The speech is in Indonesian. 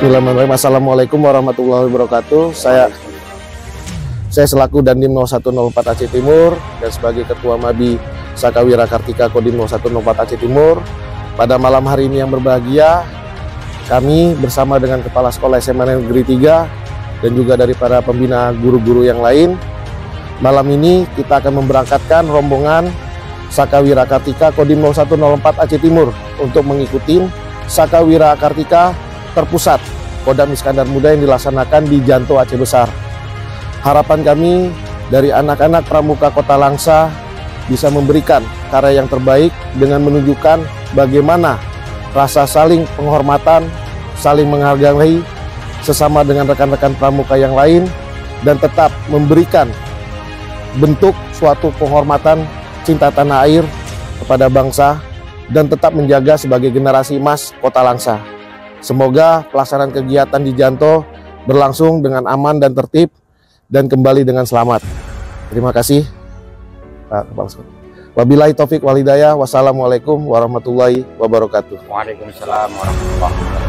Bismillahirrahmanirrahim. Assalamualaikum warahmatullahi wabarakatuh. Saya selaku Dandim 0104 Aceh Timur dan sebagai Ketua Mabi Sakawira Kartika Kodim 0104 Aceh Timur. Pada malam hari ini yang berbahagia, kami bersama dengan Kepala Sekolah SMA Negeri 3 dan juga dari para pembina guru-guru yang lain, malam ini kita akan memberangkatkan rombongan Sakawira Kartika Kodim 0104 Aceh Timur untuk mengikuti Sakawira Kartika terpusat Kodam Iskandar Muda yang dilaksanakan di Janto Aceh Besar. Harapan kami dari anak-anak pramuka Kota Langsa bisa memberikan karya yang terbaik dengan menunjukkan bagaimana rasa saling penghormatan, saling menghargai sesama dengan rekan-rekan pramuka yang lain, dan tetap memberikan bentuk suatu penghormatan cinta tanah air kepada bangsa dan tetap menjaga sebagai generasi emas Kota Langsa. Semoga pelaksanaan kegiatan di Janto berlangsung dengan aman dan tertib dan kembali dengan selamat. Terima kasih, Pak Kepala Sekolah. Wabillahi taufik wal hidayah. Wassalamualaikum warahmatullahi wabarakatuh. Waalaikumsalam warahmatullahi wabarakatuh.